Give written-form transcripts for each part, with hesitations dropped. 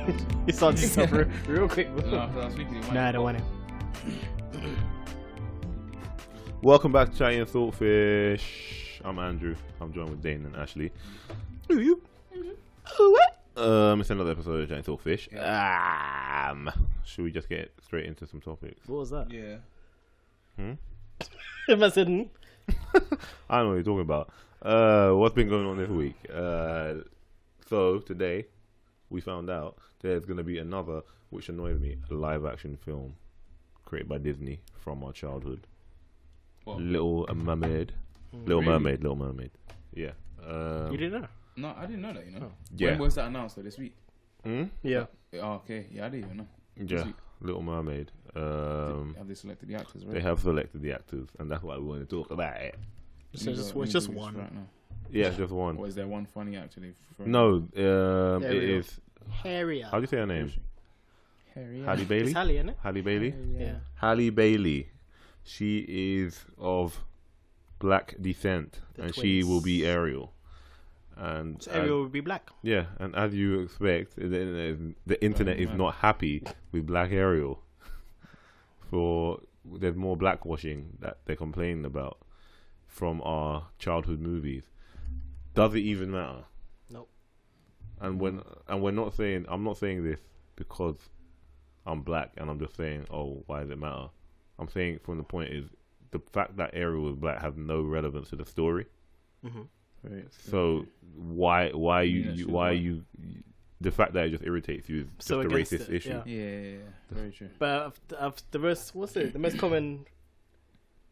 He started himself real quick. Bro. No, I was thinking. Nah, I don't want it. Welcome back to Chatting Thoughtfish. I'm Andrew. I'm joined with Dane and Ashley. Who you? It's another episode of Chatting Thoughtfish. Should we just get straight into some topics? What was that? Yeah. If I said, I don't know what you're talking about. What's been going on this week? So today we found out there's going to be another, which annoys me, a live-action film created by Disney from our childhood. What? Little Mermaid. Little Mermaid. Yeah. you didn't know? No, I didn't know that. You know. Yeah. When was that announced? Though, this week. Yeah. Oh, okay. Yeah, I didn't even know. Yeah. Little Mermaid. Have they selected the actors? Right? They have selected the actors, and that's why we want to talk about it. It's just one. Right now. Yeah, it's just one. Or is there one funny actor? No, it is. Harrier. How do you say her name? Harry. Halle Bailey. It's Halle, isn't it? Halle Bailey. Yeah. Halle Bailey. She is of black descent, and she will be Ariel. And So Ariel would be black. yeah, and as you expect, the internet is not happy with Black Ariel. There's more blackwashing that they're complaining about from our childhood movies. Does it even matter? Nope. And we're not saying, I'm not saying this because I'm black and I'm just saying, oh, why does it matter? I'm saying from the point is the fact that Ariel was black has no relevance to the story. Mm-hmm. Right. So why you the fact that it just irritates you is just So a against racist it, issue. Yeah. Very true. But the most the most common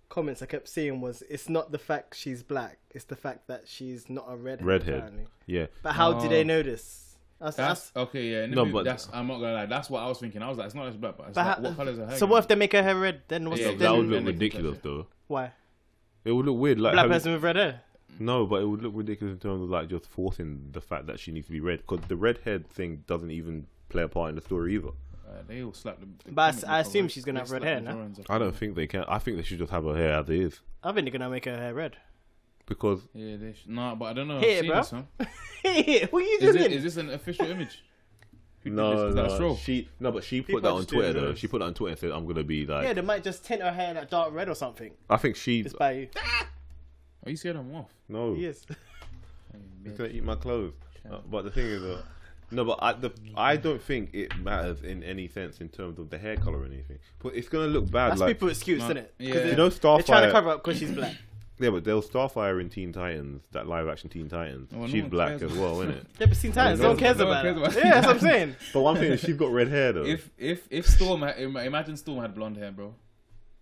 comments I kept seeing was it's not the fact she's black, it's the fact that she's not a redhead. Apparently. Yeah. But how did they know this? That's okay. Yeah. No, But but I'm not gonna lie. That's what I was thinking. I was like, it's not as black, but it's But like, how- what colors are her? So what if they make her hair red? Then what's Yeah, then, that would look then- ridiculous though. why? It would look weird. Like Black person with red hair. No, but it would look ridiculous in terms of like just forcing the fact that she needs to be red, because the redhead thing doesn't even play a part in the story either. They all slap the. But comic I book assume over. she's gonna They have red slap hair the now. drawings off I the- don't think they can. I think they should just have her hair as it is, I think they're gonna make her hair red. because Yeah, they should. No, but I don't know. Here, I've seen bro. this, huh? Hey, what are you Is doing? this an official image? Who did no, this? Is that a troll? but she put People that on just doing Twitter though. those. She put that on Twitter and said, "I'm gonna be like." Yeah, they might just tint her hair like dark red or something. I think she. It's by you. Oh, you scared them off? No, Yes. he's gonna eat my clothes. But the thing is, no, but I don't think it matters in any sense in terms of the hair color or anything. But it's gonna look bad. That's like people's excuse, No, isn't it? yeah. They're, you know, they're trying to Starfire. cover up because she's black. Yeah, but there was Starfire in Teen Titans, that live action Teen Titans. Oh, no She's one black cares as well, isn't it? Yeah, but Teen Titans, no one cares no one about cares it. about Yeah, that's what I'm saying. But one thing is, she's got red hair though. If Storm had, imagine Storm had blonde hair, bro.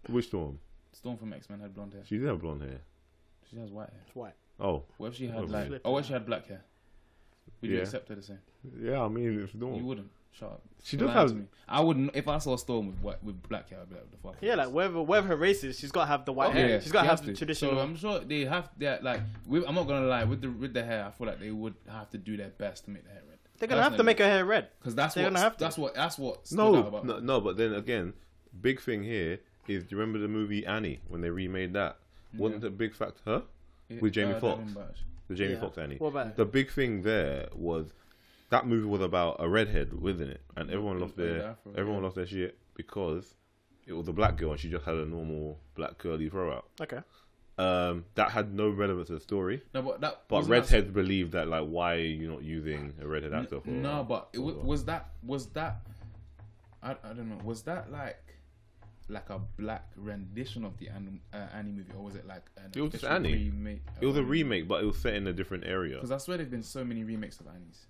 Which Storm? Storm from X-Men had blonde hair. She did have blonde hair. She has white hair. It's white. Oh, What if she had Oh, like? flip Oh, what it if she had black hair? Would you Yeah. accept her the same? yeah. I mean, it's You Storm. wouldn't. Shut up. She You're does lying have. to me. I wouldn't. If I saw Storm with black hair, I'd be like, "What the fuck?" Yeah, like whatever her race is, she's got to have the white hair. Yeah, She's got she to have has the to. traditional. So I'm sure they have. Like, I'm not gonna lie. With the hair, I feel like they would have to do their best to make the hair red. They're gonna have to make her hair red. Because that's They're what. gonna have to. That's what. stood out about No, no. But then again, big thing here is, do you remember the movie Annie when they remade that? Wasn't Yeah. the big factor it. with Jamie I don't Foxx? remember, actually. The Jamie Yeah. Foxx Annie. What about it? The big thing there was that movie was about a redhead, wasn't it? And everyone lost With the their afro, lost their shit because it was a black girl and she just had a normal black curly throw out. Okay. That had no relevance to the story. No, but that. But wasn't redheads believe that, like, why are you not using a redhead actor for? No, but it was that. I don't know. Was that like a black rendition of the Annie movie, or was it like an It was just official Annie. remake? It was a remake, but it was set in a different area. Because I swear there've been so many remakes of Annie's.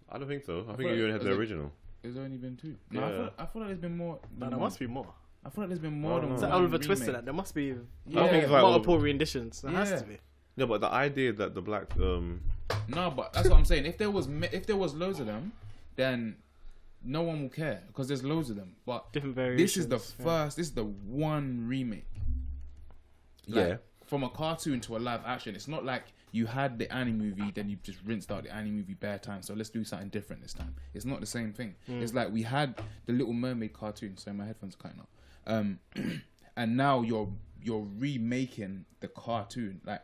I don't think so. I thought think you only had it the was original. There's only been two. No, Yeah. I feel like there's been more. But there must be more. I feel like there's been more Oh, than no. It's one like Oliver remake. Twist in that. There must be Yeah. think it's like multiple renditions. There has Yeah. to be. No, but the idea that the black No, but that's what I'm saying. If there was loads of them, then no one will care because there's loads of them. But Different this is the variations. Yeah. first. This is the one remake. Yeah. From a cartoon to a live action, it's not like you had the Annie movie, then you just rinsed out the Annie movie bare time. So let's do something different this time. It's not the same thing. It's like we had the Little Mermaid cartoon. So my headphones are cutting out. And now you're remaking the cartoon. Like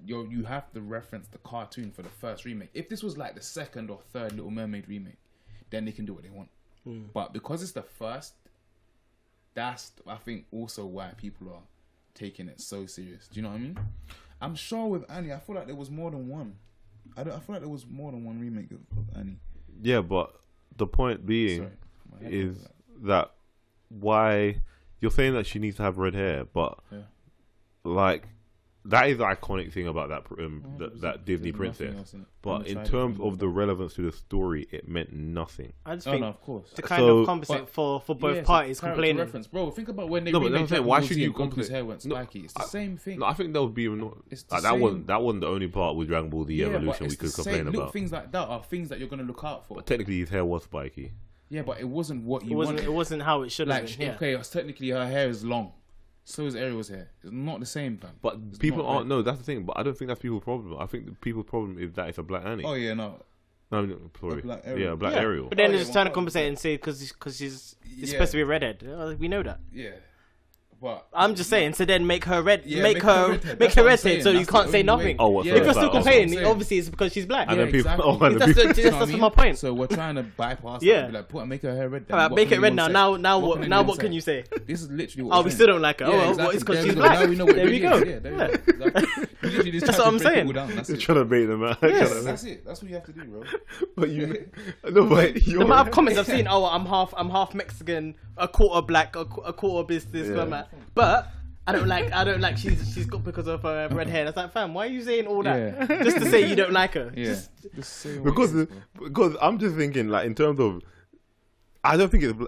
you have to reference the cartoon for the first remake. If this was like the second or third Little Mermaid remake, then they can do what they want. But because it's the first, that's I think also why people are taking it so serious. Do you know what I mean? I'm sure with Annie, I feel like there was more than one. I feel like there was more than one remake of Annie. Yeah, but the point being is that why you're saying that she needs to have red hair, but like that is the iconic thing about that Disney princess. But in terms of the relevance to the story, it meant nothing. I just think, of course, to kind of compensate for both parties complaining. Reference, bro. Think about when they No, but remade why should you Goku's hair went spiky? It's the same thing. No, I think that would be It's the that same. wasn't the only part with Dragon Ball Z Evolution we could complain Little about. things like that are things that you're gonna look out for. But technically, his hair was spiky. Yeah, but it wasn't what you It wanted. wasn't how it should have Like, been. Yeah. okay, technically her hair is long. So is Ariel's hair. It's not the same, fam. But It's people not aren't. right. No, that's the thing. But I don't think that's people's problem. I think the people's problem is that it's a black Annie. Oh yeah, no. No, sorry. Black Ariel. Yeah, black Yeah. Ariel. But then Oh, it's yeah, trying to well, compensate and say because she's Yeah. supposed to be a redhead. We know that. Yeah. But I'm just saying. So then make her red. Yeah, make her redhead. make That's her what I'm redhead. saying. So you That's can't the say only nothing. way. Oh, what's Yeah, If you're that still about? That's what I'm complaining, saying. obviously it's because she's black. And Yeah, then people. exactly. Oh, and then That's people. the- You know what I my mean? point. So we're trying to bypass Yeah. that. Be like, make her hair red. Then. Alright, What make can it red anyone now. say? Now What what? can Now anyone what say? can you say? This is literally what Oh, we're we saying. still don't like her. Yeah, Oh, well, exactly. it's because There she's we go. black. Now we know what There we it go. is. Yeah, there we go. Exactly. We literally just That's try what to I'm break saying. people down. That's Just it. trying to bait them out. Yes. That's it. That's what you have to do, bro. But you, no, but you're The amount of comments I've seen. Oh, I'm half Mexican, a quarter black, a quarter business, Yeah. blah, blah. But I don't like she's got because of her red hair. That's like, fam, why are you saying all that Yeah. just to say you don't like her? Yeah. Just, Just say what because it is, bro. because I'm just thinking like in terms of, I don't think it's.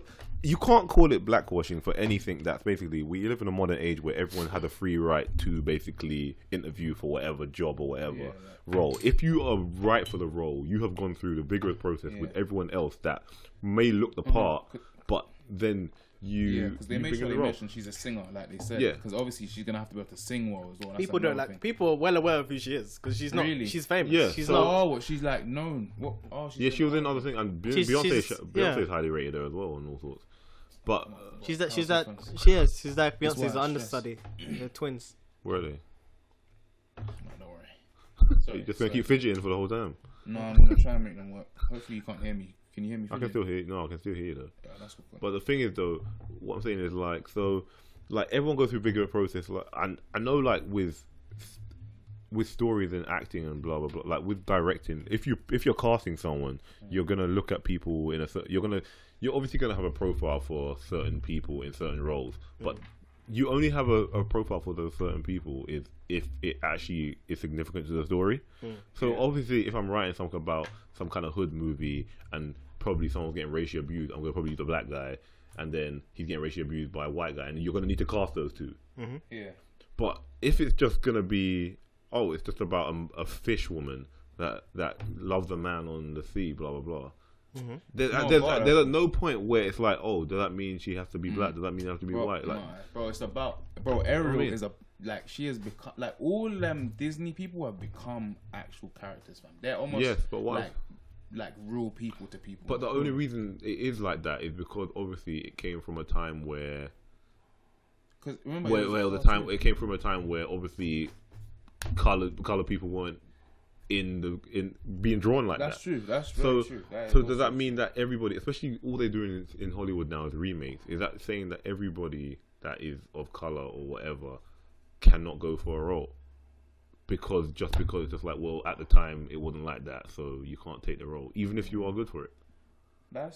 You can't call it blackwashing for anything that's basically, we live in a modern age where everyone has a free right to basically interview for whatever job or whatever role. If you are right for the role, you have gone through the vigorous process with everyone else that may look the part, but then Yeah, because they you make bring sure in they the role. mention she's a singer, like they said. Yeah. Because obviously she's gonna have to be able to sing well as well. That's people don't another like. thing. People are well aware of who she is because she's not. Really? She's famous. Yeah, she's so- not. Oh, what she's like known. What? Oh, she's Yeah, she was in other things, and She's- Beyonce's yeah. highly rated her as well, and all sorts. But She's like She's like That's why Beyonce's I understudy. They're twins. where are they? No, don't worry. So you're just gonna keep fidgeting for the whole time. No, I'm gonna try and make them work. Hopefully you can't hear me. Can you hear me? I can still hear. No, I can still hear you though. Yeah, that's good. But the thing is, though, what I'm saying is like, so, like everyone goes through bigger process. Like, and I know, like with stories and acting and blah blah blah. Like with directing, if you're casting someone, you're gonna look at people in a you're obviously gonna have a profile for certain people in certain roles, but you only have a profile for those certain people if it actually is significant to the story. So obviously, if I'm writing something about some kind of hood movie and probably someone's getting racially abused, I'm gonna probably use a black guy, and then he's getting racially abused by a white guy, and you're gonna need to cast those two. Yeah. But if it's just gonna be, oh, it's just about a fish woman that loves a man on the sea, blah blah blah. There's at no point where it's like, oh, does that mean she has to be black? Does that mean she has to be white? Like, bro, it's about Ariel I mean? is like she has become like all Disney people have become actual characters, man. They're almost yes, but why? like real people to people. But the only reason it is like that is because obviously it came from a time where remember it came from a time where obviously color people weren't in being drawn like That's that. true. That's So very true. That is so also does that mean that everybody, especially all they're doing in Hollywood now is remakes? Is that saying that everybody that is of color or whatever cannot go for a role? Because it's just like, well, at the time it wasn't like that, so you can't take the role, even if you are good for it. that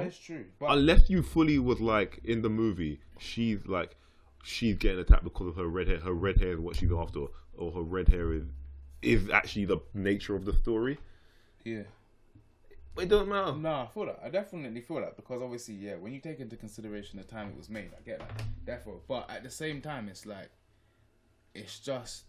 is true. But Unless you fully was like in the movie, she's getting attacked because of her red hair. Her red hair is what she's after, or her red hair is actually the nature of the story. yeah. It doesn't matter. No, I feel that. I definitely feel that because obviously, yeah, when you take into consideration the time it was made, I get that. Therefore, but at the same time, it's like, it's just,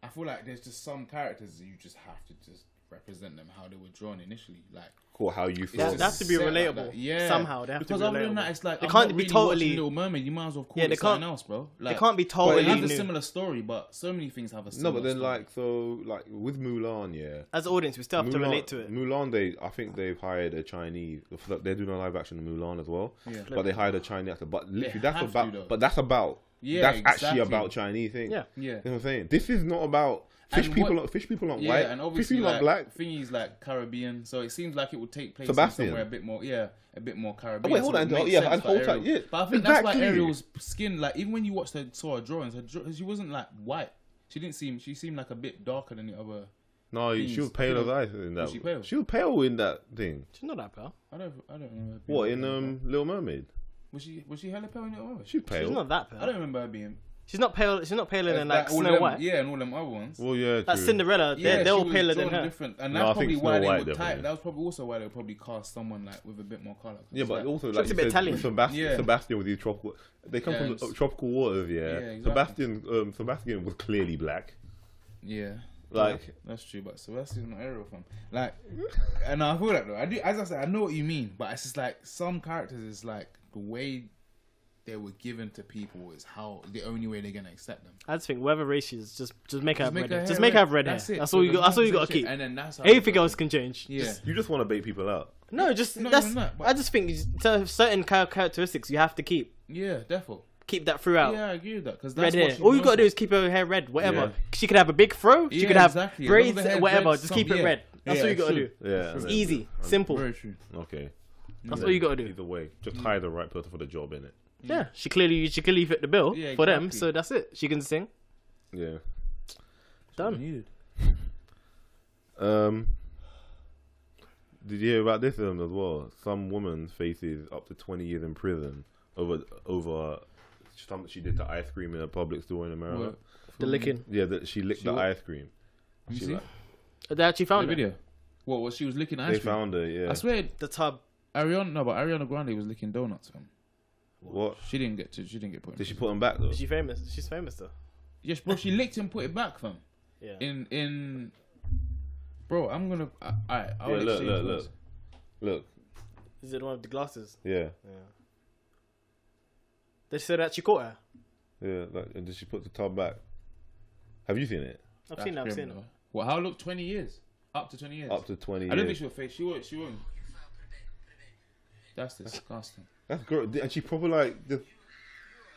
I feel like there's just some characters that you just have to just represent them how they were drawn initially, like. Or how you They feel. have to be set like relatable. that. Yeah, Somehow they have because to be other relatable. than that, it's like They I'm can't not be really totally. watching Little Mermaid. You might as well call Yeah, it they something can't- else, bro. They Like, can't be Well, totally it has a new. similar story, but so many things have a No, similar but then story. like so like with Mulan, yeah. As an audience, we still have to relate to it. Mulan, I think they've hired a Chinese. They're doing a live action of Mulan as well. Yeah. But they hired a Chinese actor. But literally, have to, though. that's about. Yeah, that's actually exactly. about Chinese things. Yeah. Yeah. You know what I'm saying? This is not about Fish And people, what- fish people aren't Yeah, white. and Fish obviously people like aren't black. thingy's like Caribbean, so it seems like it would take place Sebastian. in somewhere a bit more, a bit more Caribbean. Oh, wait, hold so on. it makes Yeah, sense and for hold Ariel. tight. Yeah, But I think that's why exactly. Ariel's skin, like even when you watched her drawings, she wasn't like white. She seemed like a bit darker than the other. No, she was pale as ice in that. Was she pale? She was pale in that thing. She's not that pale. I don't remember. her being What in pale. Little Mermaid? Was she hella pale in the other? She's pale. She's not that I pale. don't remember her being. She's not pale. She's not paler than like all Snow them, White. Yeah, and all them other ones. Well, yeah, That's true. Cinderella. They're she all was paler than drawn her. different, and No, that's I think probably Snow why they White would definitely. that was probably also why they would probably cast someone like with a bit more color. Yeah, but also She like looks you a bit said, Italian. Sebastian, Yeah. Sebastian with these tropical. They come Yeah, from it's- tropical waters. Yeah, exactly. Sebastian was clearly black. Yeah, Like that's true. But Sebastian's not Ariel from like, and I feel that though. I do, as I said, I know what you mean, but it's just like some characters is like the way they were given to people is how the only way they're gonna accept them. I just think whatever race she is, just make her have red hair. her Just make her have red hair. That's it. That's all you got. That's all you got to keep. And then that's how Everything else can change. Yeah. you just want to bait people out. No, just No, that's. you're not, but- I just think certain characteristics you have to keep. Yeah, definitely. Keep that throughout. Yeah, I agree with that because Red hair. All you gotta do is keep her hair red. Whatever. Yeah. She could have a big fro. She Yeah, could have exactly. braids. As long as the hair's Whatever. red, Just keep it red. That's all you gotta true. do. Yeah, It's and easy, then- simple. Very true. Okay, That's all you gotta do. either way, just hire the right person for the job, innit? Yeah, she clearly fit the bill Yeah, for them. exactly. So that's it. She can sing. Yeah. Done. Did you hear about this as well? Some woman faces up to 20 years in prison over something she did to ice cream in a public store in America. What? The licking. Yeah, that she licked She the what? ice cream. You She see? like- They actually The found it. video. What she was licking ice they cream? found her. Yeah. I swear, The tub. Ariana Grande was licking donuts. Fam. What? She didn't get put. Did she put them back though? Is she famous? She's famous though. Yes, bro. She licked and put it back, fam. Yeah. In. Bro, I'm gonna. I'll Yeah, look, exchange look, words. Look. Is it the one with the glasses? Yeah. Yeah. They said that she caught her. Yeah. Like, and did she put the tub back? Have you seen it? I've seen it. I've seen it. Well, how look 20 years? Up to 20 years. Up to 20 I don't think years. she'll face. She won't. That's disgusting. That's gross. And she probably like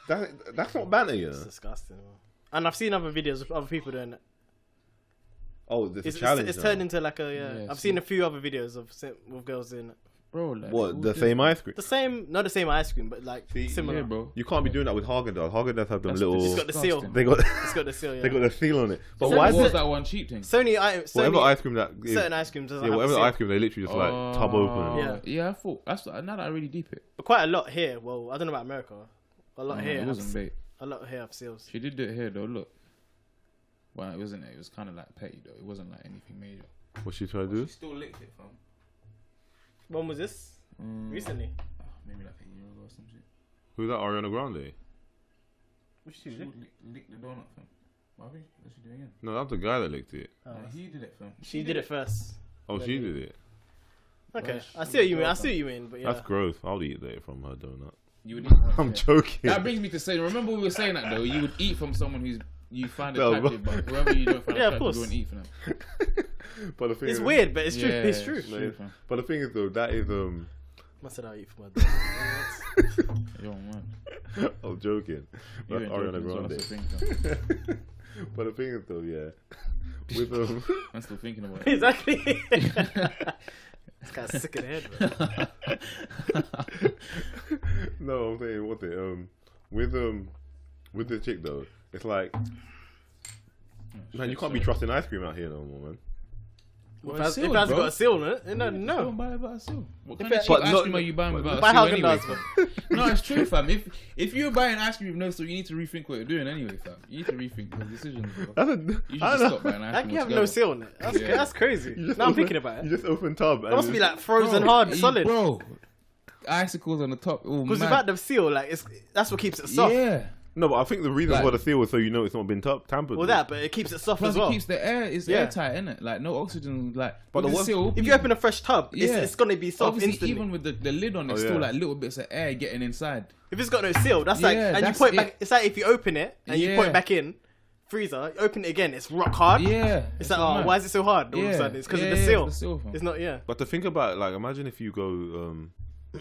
that's not banter, you It's know. disgusting. Man. And I've seen other videos of other people doing it. Oh, there's It's a challenge. it's now. turned into like a Yeah, I've seen a few other videos of with girls doing it. Bro, like, What, who the did same that? ice cream? The same, not the same ice cream, but like See, similar. Yeah, bro. You can't be doing that with Haagen-Dazs. Haagen-Dazs have them That's little. It's got the seal. disgusting. They got It's got the seal. Yeah. they got the seal on it. But So why What is was it? that one cheap thing? Sony, Whatever ice cream that is, certain ice creams doesn't yeah, have whatever the the seal. ice cream they literally just like tub open. Yeah. Yeah, I thought that's now that I really deep it. But quite a lot here. Well, I don't know about America. A lot here. It wasn't bait. A lot here have seals. She did do it here though. Look. Well, it wasn't. It was kind of like petty though. It wasn't like anything major. What's she trying to do? She still licked it, fam. When was this? Recently. Maybe like a year ago or some shit. Who's that? Ariana Grande? Which She licked the donut, fam. What did she do again? No, that's the guy that licked it. Oh. He did it, fam. She did it first. Oh, she did it. Okay, Well, I see what you mean. I see what you mean. But yeah, That's gross. I'll eat that from her donut. You would eat one, I'm yeah. joking. That brings me to say, remember we were saying that though. You would eat from someone who's you find No, attractive, but whoever you don't find Yeah, of attractive, course. you won't eat for them. But the thing it's is, weird, but it's true. Yeah, It's true. It's true, fam. But the thing is though, that is Must have eat for my dog. Yo, man. I'm joking. You That's ain't Ariana joking, so Grande. that's the thing, fam. But the thing is though, yeah, with I'm still thinking about it. Exactly. This guy's sick in the head, bro. no, I'm saying what's it with the chick though, it's like man, you can't be trusting ice cream out here no more, man. If it's it sealed, hasn't bro. got a seal on it, no. Don't buy it without a seal. What kind it- of cheap but ice not- cream are you buying without Buy a seal Haagen anyway, Dazs, fam? No, it's true, fam. If you're buying ice cream with no seal, you need to rethink what you're doing anyway, fam. You need to rethink your decisions, bro. That's You should I just know. stop buying ice How cream can you have no altogether. seal on it? That's crazy. You just Now I'm open- thinking about You it. just open tub. It must be like frozen Bro, hard, you- solid. Bro, icicles on the top. Because without the seal, like that's what keeps it soft. Yeah. No, but I think the reason Like- for the seal is so you know it's not been tampered. Well, with. that, but it keeps it soft Plus as well. it keeps the air, it's Yeah. airtight, innit? Like no oxygen, like. But But the the worst- seal, If you open a fresh tub, it's gonna be soft obviously, instantly. even with the lid on, it's Oh, still yeah. like little bits of air getting inside. If it's got no seal, that's like, Yeah, and you that's put it it. back. It's like if you open it and you put Yeah. it back in freezer, you open it again, it's rock hard. Yeah. It's like, oh, why is it so hard? All of a Yeah. sudden, it's because Yeah, of the yeah, seal. it's the seal, fam. It's not, yeah. But to think about it, like imagine if you go,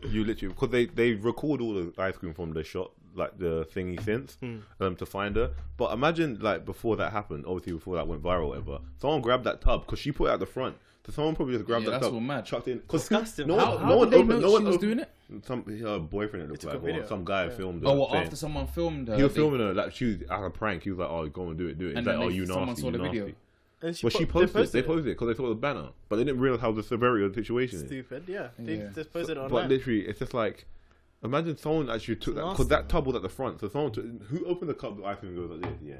you literally because they record all the ice cream from the shot like the thingy since to find her. But imagine like before that happened, obviously before that went viral, or whatever. Someone grabbed that tub because she put it at the front. So someone probably just grabbed that that's tub, all mad. chucked it in. Disgusting. How did they know she was doing it? Some her boyfriend it looked took like, a video. or some guy filmed her. Oh, well, saying- after someone filmed her, he was filming her like she was as a prank. He was like, "Oh, go and do it, do it." He's And like, then "Oh, you someone nasty, saw you the nasty." video. And But she posted it. They posted it because they saw the banner, but they didn't realize how the severity of the situation is. Stupid. Yeah. They Yeah. just posted it But online. literally, it's just like, imagine someone actually took It's that nasty, because that man. tub was at the front. So someone took, who opened the cup? The ice cream goes like this. Yeah.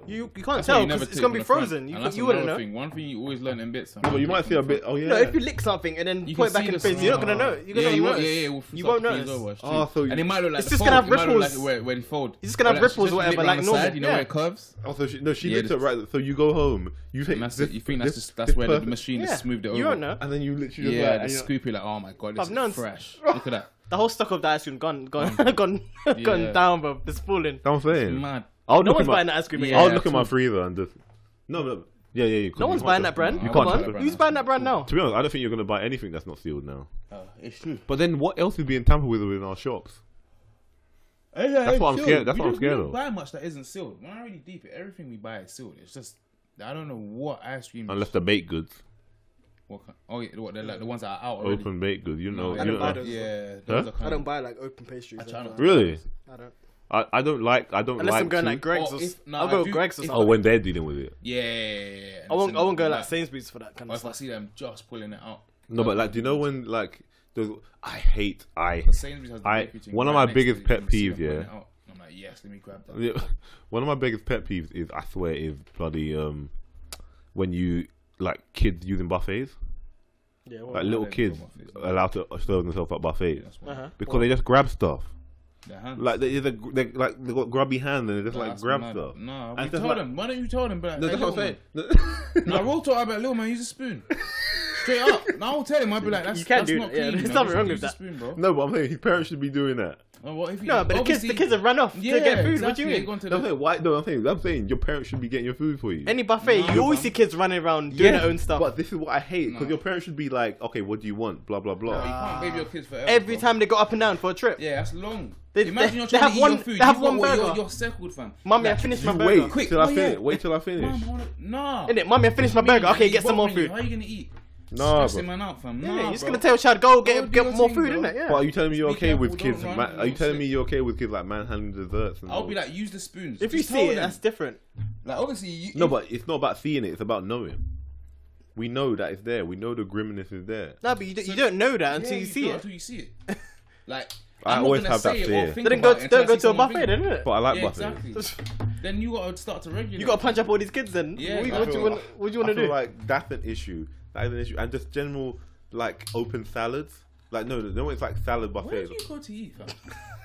You can't That's why tell you never because it's take gonna be from the front. frozen. And that's You wouldn't another know. thing. One thing you always learn in bits. But you might see a bit. Oh yeah. You know, if you lick something and then You put it can back see in the the face, you're not gonna know. You're gonna notice. You won't notice. Oh, so and it might look like It's the just fold. gonna have It might look ripples. like where they fold. It's just gonna have ripples or whatever, like normal. You know where it curves? Also, she Yeah, licked it right. So you go home, you take And that's this, it. You think this that's where the perfect- machine Yeah. has smoothed it over. You don't know. and then you literally just Yeah, like, the and you're- scoopy like, oh my god, this Bruv, no is one's- fresh. Look at that. The whole stock of the ice cream gone Yeah. down, bro. It's falling. That's what I'm saying. Mad. I would No look one's in my, buying that ice cream Yeah. again. I would look in my true. freezer and just no. Yeah. You No one's buying that brand. You Come can't on, trust it. who's buying that brand now? To be honest, I don't think you're gonna buy anything that's not sealed now. It's true. But then, what else is being tampered with in our shops? That's what I'm scared. That's what I'm scared We don't of. buy much that isn't sealed. When I really deep it, everything we buy is sealed. It's just I don't know what ice cream. Unless the baked goods, What kind, oh, yeah, what they're like the ones that are out already. open baked goods. You know, No, I you don't buy know. those. Yeah, Huh? those are kind I don't of. buy like open pastries. I try not to. Really? I don't. I don't like. I don't Unless like. I'm going to- like Greg's. Or Or, if- no, I'll I go do- Greg's or if- something. Oh, when they're dealing with it. Yeah. I won't go like that. Sainsbury's for that kind Or of if I stuff. see them just pulling it out. No, but like, do you know when like? I hate. But Sainsbury's has the bakery thing One of right my next to biggest it, pet you can see peeves, them pulling yeah. it out. I'm like, yes, let me grab that. Yeah, one of my biggest pet peeves is, I swear, is bloody when you like kids using buffets, Yeah. like Well, little they kids go buffets. allowed to serve themselves at buffets That's why. uh-huh. because they just grab stuff. Their hands. Like they got grubby hands and they just Nah, like that's grab mad. stuff. Nah, And we it's just told like- them. Why don't you tell them? But like, No, hey, that's what I'm little saying. man. No, we'll talk about little man. Use a spoon. Straight up. Now I'll tell him. I'll be like, that's, You can't that's do not that, yeah, clean. there's you know, nothing just wrong use with the that. spoon, bro. No, but I'm saying his parents should be doing that. Oh, what if he, No, but the obviously- kids have run off Yeah, to get food. exactly. What do you They're mean? going to No, I'm the- saying why? No, I'm saying your parents should be getting your food for you. Any buffet, No, you always man. see kids running around doing Yeah, their own stuff. But this is what I hate because No. your parents should be like, okay, what do you want? Blah blah But blah. you can't baby your kids forever. Every bro. time they go up and down for a trip. Yeah, that's long. They- Imagine they- you're they trying have to eat one- your food. they have You've one got what, burger. You're circled, fam. Mummy, I Like, finished You my wait burger. Quick, till I oh, yeah. finish. Wait till I finish. Mom, hold on. Nah. Innit? Mummy, I finished my burger. Okay, get some more Bothering you. food. How are you gonna eat? Nah, Stressing bro. man out, fam. Innit? Nah, You're just bro. gonna tell your child, go Go get do your more thing, food, bro. innit? Yeah. But are you telling me you're Be okay careful, with kids? don't run, Are you don't telling slip. me you're okay with kids like manhandling desserts? And I'll all? be like, use the spoons. If you Just see tell it, them. that's different. Like, obviously, you, No, but it's not about seeing it. It's about knowing. We know that it's there. We know the grimness is there. No, but you don't know that until Yeah, you see don't it. Until you see it. Like, I I'm not always gonna have that say it or fear. think Then about it until don't I go see to a someone buffet, think then, innit? But I like Yeah, buffets. exactly. Then you gotta start to regulate. You gotta punch up all these kids then. Yeah, what, exactly. what do you want I to feel do? like that's an issue. That is an issue, and just general like open salads. Like no, it's like salad Where buffets. do you go to eat, fam?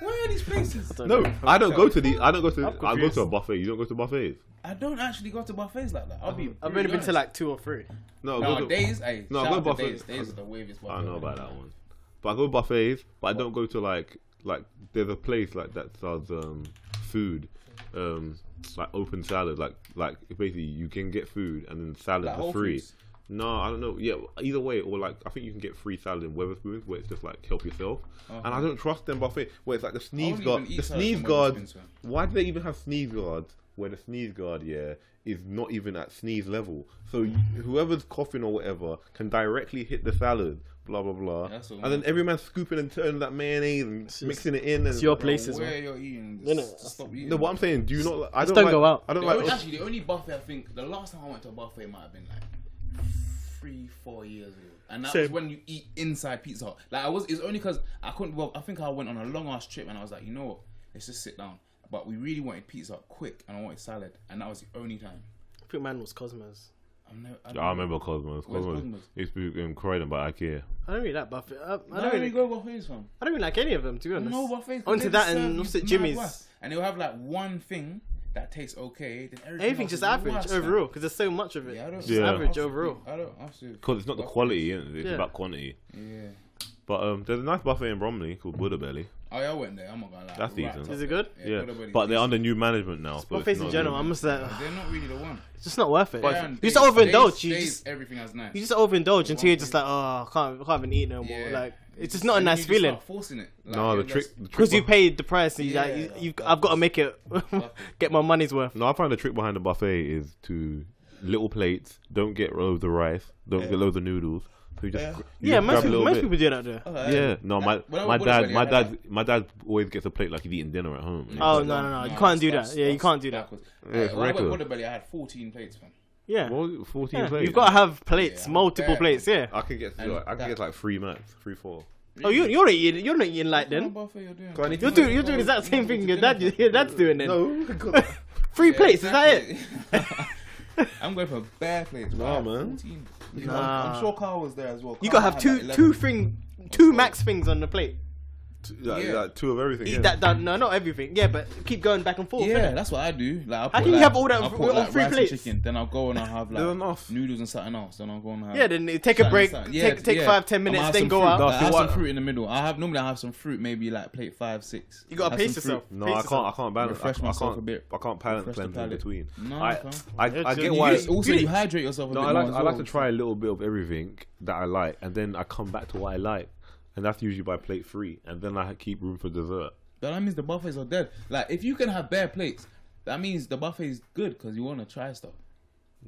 Where are these places? No, I don't go to the. I don't go to. I'm I go confused. to a buffet. You don't go to buffets. I don't actually go to buffets like that. I'll be. I've only been to like 2 or 3. No, I go to, Days. Hey, No, I shout go out to buffets. Days. Days are the waviest buffet. I don't know about that one, but I go to buffets. But I don't go to like there's a place like that sells food, like open salad. Like basically you can get food and then salad Like for Whole free. Foods. No, I don't know. Yeah, either way, or like I think you can get free salad in Weatherspoons where it's just like help yourself. And I don't trust them buffet where it's like the sneeze wouldn't guard. even eat The salad sneeze from guard. Weatherspoons, man. Why do they even have sneeze guards where the sneeze guard is not even at sneeze level? So whoever's coughing or whatever can directly hit the salad. Blah blah blah. Yeah, that's all and then every man's scooping and turning that mayonnaise and mixing it in. And It's your places, Where man. you're eating, Innit? just stop eating. No, what I'm saying, do you not? I Just don't don't go out. I don't The only, like. actually, the only buffet I think the last time I went to a buffet might have been like 3-4 years ago, and that was Same. when you eat inside Pizza Hut. Like it's only because I couldn't. Well, I think I went on a long ass trip and I was like, you know what, let's just sit down. But we really wanted pizza quick, and I wanted salad, and that was the only time. I think mine was Cosmos. I remember Cosmos. Where's Cosmos Cosmos? used to be in Croydon by IKEA. I don't really like buffet. I I don't don't really. go buffets, fam. I don't really like any of them, to be honest. No buffets. Onto they that serve and you what's it, mad Jimmy's? worse. And they'll have like one thing that tastes okay. Then everything Everything's else just is average worse, fam. overall because there's so much of it. Yeah, I don't. It's Yeah. just average I'll- overall. I don't. Absolutely. Because it's not the quality, isn't it? It's Yeah. about quantity. Yeah. But there's a nice buffet in Bromley called Buddha Belly. Oh yeah, I went there. I'm not gonna lie. That's Right decent. top Is it of good? Yeah, Buddha Belly but they're is under new management now. So Buffets it's in not general, really- I'm just like, decent. They're not really the one. it's just not worth it. Yeah, You days- just overindulge. days- You days, just everything is nice. overindulge until you're just like, oh, I can't even eat no more. Yeah, Like It's just not a nice feeling. Forcing it. Like, No, the trick Because you paid the price, and I've got to make it, get my money's worth. No, I find the trick behind the buffet is to little plates. Don't get loads of rice. Don't get loads of noodles. So you just most people do that there. Yeah, no, my dad always gets a plate like he's eating dinner at home. Oh no, you can't do that. Yeah, you can't do that. It's When I went regular. to Waterbelly, I had 14 plates, fam. Yeah, Well, 14 plates. you've got to have plates, Yeah, multiple fair. plates. Yeah. I can get like 3 max, 3, 4. Oh, you're not eating like then. Buffet you're doing? You're doing the exact same thing your dad's doing then. No, 3 plates, is that it? I'm going for bare plates. Nah, man. 14. Nah. I'm sure Carl was there as well. You Carl gotta have had two like 2 max things on the plate. like 2 of everything. Eat Yeah. that, no, not everything. Yeah, but keep going back and forth. Yeah, innit? that's what I do. Like, I'll How put, can you like, have all that I'll on put, like, 3 rice and plates? chicken, then I'll go and I'll have There's like enough. noodles and something else. Then I'll go and have. Yeah, then take a break. Take 5-10 minutes, then go out. I have some fruit in the middle. Normally I have some fruit, maybe like plate 5, 6. You gotta Have pace some yourself. fruit. No, Pace I yourself. can't balance. Refresh myself a bit. I can't palate Refresh the cleanse in palate. between. No, I Yeah, get you why. do- Also, you hydrate yourself a No, bit I more like as I like well. to try a little bit of everything that I like, and then I come back to what I like, and that's usually by plate 3, and then I keep room for dessert. But that means the buffets are dead. Like, if you can have bare plates, that means the buffet is good because you want to try stuff.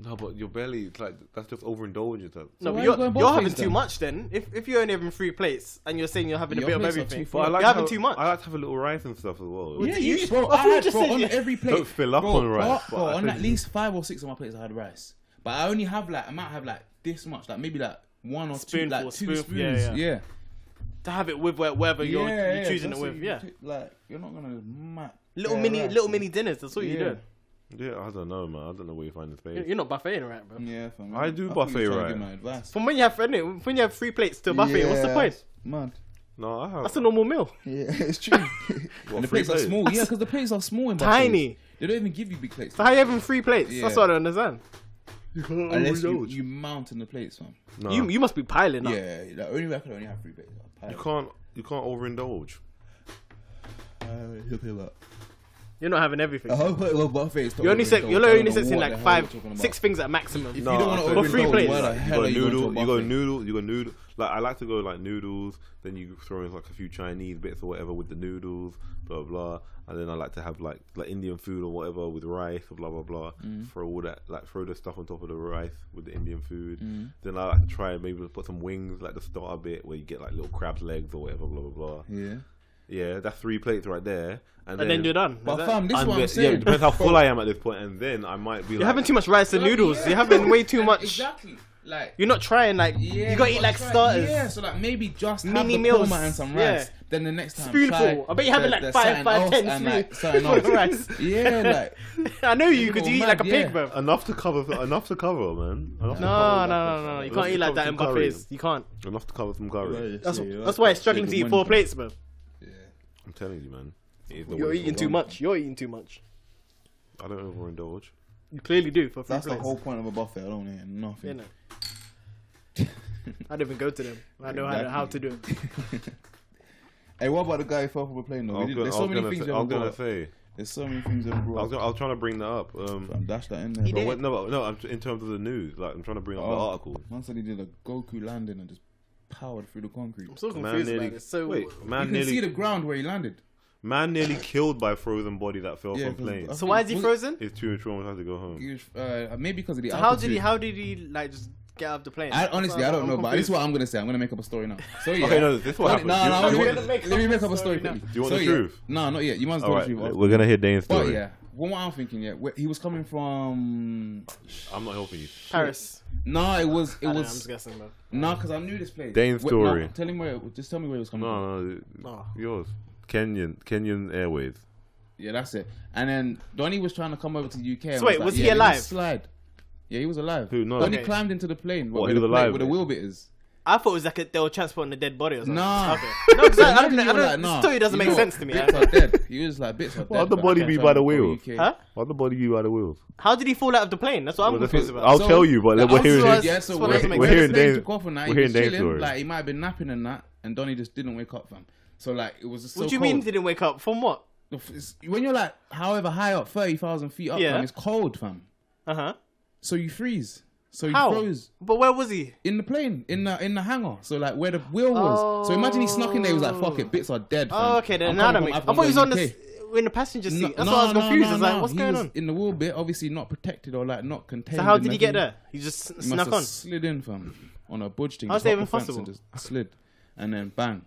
No, but your belly, it's like that's just overindulging yourself. No, So but why you're you going having buffets too then? much then. If you're only having 3 plates and you're saying you're having a Your bit of plates are everything, too full. But I like you're having to too much. I like to have a little rice and stuff as well. Well, Yeah, you- you, bro. I thought you had, just bro, said on you- every plate. Don't fill up bro, on rice, Bro, but I on think- at least 5 or 6 of my plates, I had rice. But I only have like, I might have like this much, like maybe like 1 or 2, Spoonful, like 2 spoonful, spoons. yeah. To have it with whatever you're choosing it with. Yeah, Like, you're not gonna little mini dinners. That's all you Yeah. do. Yeah, I don't know, man. I don't know where you find the space. You're not buffeting, right, bro? Yeah, fam. I do think buffet you're trying to right. give my advice. From when you have 3 plates to a buffet, what's the point? Man. No, I have. That's a normal meal. Yeah, it's true. What, And the 3 plates are plates? small. Yeah, because the plates are small in buffets. Tiny. They don't even give you big plates. So how you having 3 plates? Yeah. That's what I don't understand. Unless you mount in the plates, fam. No. You must be piling up. Yeah, the only way I could only have 3 plates. You can't overindulge. You're not having everything. buffets. You're only setting like 5, 6 things at maximum. If No, you don't want to for 3 plates. why the You hell go are you going to a noodle. You buffet? go noodle. Like I like to go like noodles. Then you throw in like a few Chinese bits or whatever with the noodles. Blah blah. And then I like to have like Indian food or whatever with rice or blah blah blah. Throw all that throw the stuff on top of the rice with the Indian food. Then I like to try and maybe put some wings like the starter bit where you get like little crab's legs or whatever. Blah blah blah. Yeah. Yeah, that's 3 plates right there. And then you're done. But Is that- fam, this is what I'm yeah, saying. it depends how full I am at this point, and then I might be You're having too much rice and noodles. Yeah, You're having way too much. Exactly. Like, You're not trying you gotta eat like starters. Yeah, so like maybe just have Mini the meals. Comet and some Yeah. rice. Then the next time, Spoonful. try I bet you're having the- like the 5, something 10 else and, like, spoons something full of else. rice. Yeah, like I know you could. You eat like a pig, yeah. bro. enough to cover, man. Enough to cover, No. You can't eat like that in some curry. buffets. You can't. Enough to cover some curry. That's why it's struggling to eat 4 plates, bro. I'm telling you, man. It is the You're way eating to too go. much. You're eating too much. I don't overindulge. You clearly do for 3 that's the plates. whole point of a buffet. I don't hear nothing. Innit? I don't even go to them. I know how to do it. Hey, what about the guy who fell from a plane though? There's so many things I was gonna say. There's so many things that I brought. was trying to bring that up. Dash that in there. He bro. did. No. In terms of the news, like I'm trying to bring up the article. Man said he did a Goku landing and just powered through the concrete. I'm so Man confused nearly, about it. So wait, You man can see nearly, the ground where he landed. man nearly killed by frozen body that fell Yeah, from 'cause plane. I So why is he Was it- frozen? It's too traumatized to go home. He was, maybe because of the So altitude. how did he like just get out of the plane? Honestly, I don't know, but this is what I'm gonna say. I'm gonna make up a story now. So yeah. Okay, no, this is what happened. No, Do you let want- me make up a story quickly. Do you want So the yeah. truth? No, not yet. You must All know right, the truth. we're gonna hear Dane's But story. yeah, what I'm thinking, he was coming from. I'm not helping you. Paris. No, it was. I don't know, I'm just guessing, bro. No, because I knew this place. Dane's Wait, no, story. tell him where. Just tell me where he was coming from. No, Oh. yours. Kenyan Airways. Yeah, that's it. And then Donnie was trying to come over to the UK. and So wait, like, was he let me alive? Slide. Yeah, he was alive. Who? No. Donnie Okay. climbed into the plane. What, with he was the plane- alive? with the wheel bitters. I thought it was like they were transporting a dead body or something. Nah. Okay. No, because I don't. Imagine you were like, This nah, story doesn't you make know sense to me. Bits are dead. He was like, bits are dead. Why'd the but body I be can't by the tell him wheels? UK. Huh? Why'd the body be by the wheels? How did he fall out of the plane? That's what I'm Well, confused that's- about. I'll So, tell you, but the we're hearing answer his. Yeah, so That's what when doesn't make we're sense. hearing the plane Dane's. took off and that, We're he was hearing Dane's chilling, story. like he might have been napping and that, and Donnie just didn't wake up, fam. So like it was just so What do you cold. mean didn't wake up? From what? When you're like, however high up, 30,000 feet up, Yeah. fam, it's cold, fam. Uh huh. So you freeze. So he How? froze But where was he? in the plane, in the hangar. So like where the wheel was. So imagine he snuck in there. He was like, "Fuck it, bits are dead." Fam. Oh, okay. Then I'm now that coming makes. from I thought he was on UK. in the passenger seat. That's why I was confused. I was like, what's He going was on? in the wheel bit, obviously not protected or like not contained. So how did he Imagine get there? He just He must snuck have on. slid in, fam, on a budge thing. How's just that hop even the fence possible? and just slid, and then bang,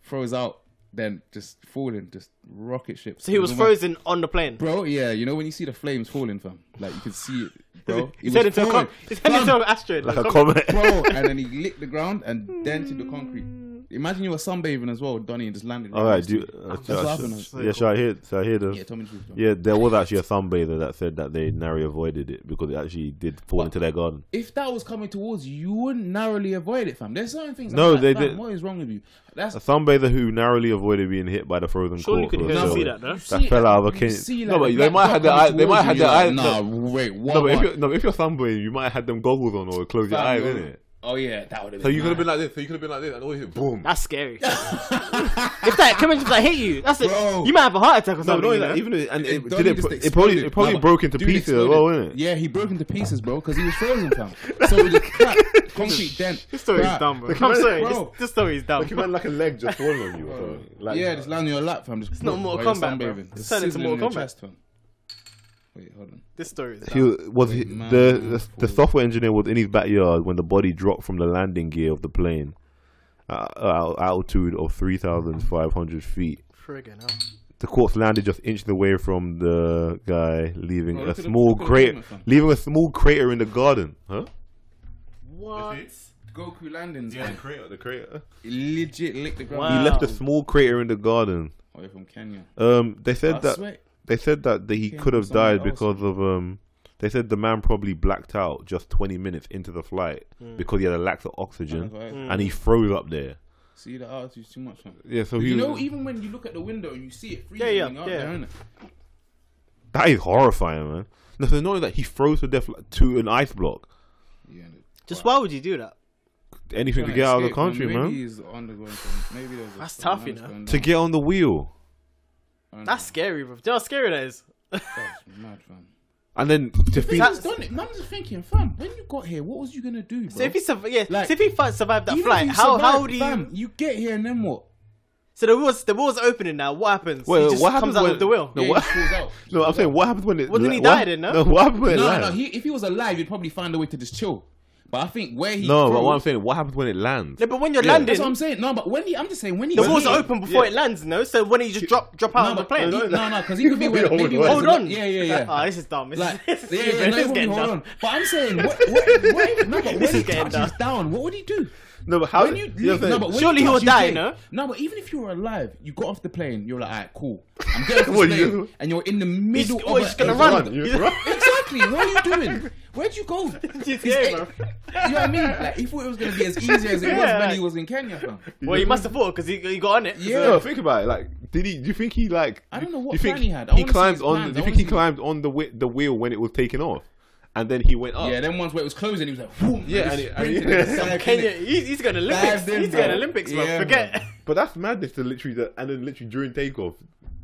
froze out, then just falling, just rocket ship. So he was frozen on the plane. Bro, yeah, you know when you see the flames falling, fam, like you can see it, bro. He turned into a He's turned into an asteroid. Like a comet. bro, and then he licked the ground and dented the concrete. Imagine you were sunbathing as well, Donnie, and just landed. All right, next to do you. That's what what happened. yeah, should I hear the? Yeah, tell me the truth. Bro. Yeah, there was actually a sunbather that said that they narrowly avoided it because it actually did fall into their garden. If that was coming towards you, you wouldn't narrowly avoid it, fam. There's certain things. No, I'm they like, fam, did. What is wrong with you? That's A sunbather who narrowly avoided being hit by the frozen Surely you corpse. could was hear so- see that, no? That fell out of a can. No, but they might have their eyes. They might have their eyes. Nah, wait, what? No, but if you're sunbathing, you might have had them goggles on or close your eyes, innit? Oh yeah, that would have been. So you could have mad. been like this. So you could have been like this, and always hit boom. That's scary. If that coming just like hit you, that's it. Bro. You might have a heart attack or No, something. no, you know? even and it Donnie did just it probably exploded. broke into Dude pieces as exploded. well, innit? Yeah, he broke into pieces, bro, because he was frozen, fam. So it just cracked, concrete dent. This story is crack. dumb, bro. Like, I'm sorry. bro. This story is dumb. Like you meant like a leg just falling on you or something. Like, Yeah, just land on your lap, fam. Just It's not Mortal Kombat, bro. It's turned into Mortal Kombat. Fam. Wait, hold on. This story is He dumb. was Man, the software engineer was in his backyard when the body dropped from the landing gear of the plane at altitude of 3,500 feet. Friggin' hell. The corpse landed just inches away from the guy, leaving Oh, a look at the- small look at the crater, movement, fam. leaving a small crater in the garden. Huh? What? Goku landings, man. The crater. He legit licked the ground. Wow. He left a small crater in the garden. Oh, you're from Kenya. They said I that swear- they said that he Came could have from somewhere died else. because of They said the man probably blacked out just 20 minutes into the flight because he had a lack of oxygen and he froze up there. See, the altitude's too much, man. Yeah, so You he know, even when you look at the window and you see it freezing Yeah, up yeah. there, innit? that is horrifying, man. No, so knowing that he froze to death to an ice block, Yeah. Just why would you do that? anything to Trying get out of the escape, man. country, Maybe man. he's undergoing some, maybe there's That's some tough, you madness know. going To on. get on the wheel, I don't That's scary, bro. Do you know how scary that is? know. That's mad, fam. and then to think, Man's done it. Man's fing, fam. When you got here, what was you gonna do, bro? So if he survived Like, survived that Even flight, if you how survive, would he? Fam, you get here and then what? So the wheel's opening now. What happens? Well, he just what comes happens out when- with the wheel. No, Yeah, what? he falls out. No, I'm saying what happens when it? Well, then he what- died then, no? No, what happens when it No, lands? no. If he was alive, he'd probably find a way to just chill. But I think where he No, but froze- what I'm saying, what happens when it lands? No, but when you're Yeah. landing, That's what I'm saying. No, but when he, I'm just saying when he the was wheels here- are open before Yeah. it lands. No, so when you just drop out No, of the but plane. no, because he could be Hold maybe on. when Hold it's- on. Yeah. Oh, this is dumb. This Like, is, yeah, this no, is hold getting on. dumb. But I'm saying, no, but when This he is getting touches down, what would he do? No, but how? When you, know what I'm no, but when Surely you he will touch, die, you no? No, but even if you were alive, you got off the plane, you're like, alright, cool. I'm getting off What this you plane, do? and you're in the middle Oh, of he's a- gonna a- run. You run. Exactly. What are you doing? Where'd you go? He's scared, bro. You know what I mean? Like, he thought it was gonna be as easy as it was Yeah, when like- he was in Kenya, fam. Well, he must have thought because he got on it. Yeah. No, think about it. Like, did he? Do you think he like? I don't know what do you think plan he had. I He wanna see climbed his on. plans. Do you I think he wanna see- climbed on the wheel when it was taken off, and then he went up? Yeah, then once where it was closing, he was like, whoom, Yeah, and and sprinted he- and dived in Kenya, it. he's going to Olympics. Dived in, He's going to bro. Olympics, bro. Yeah, Forget. But that's madness to literally, and then literally during takeoff,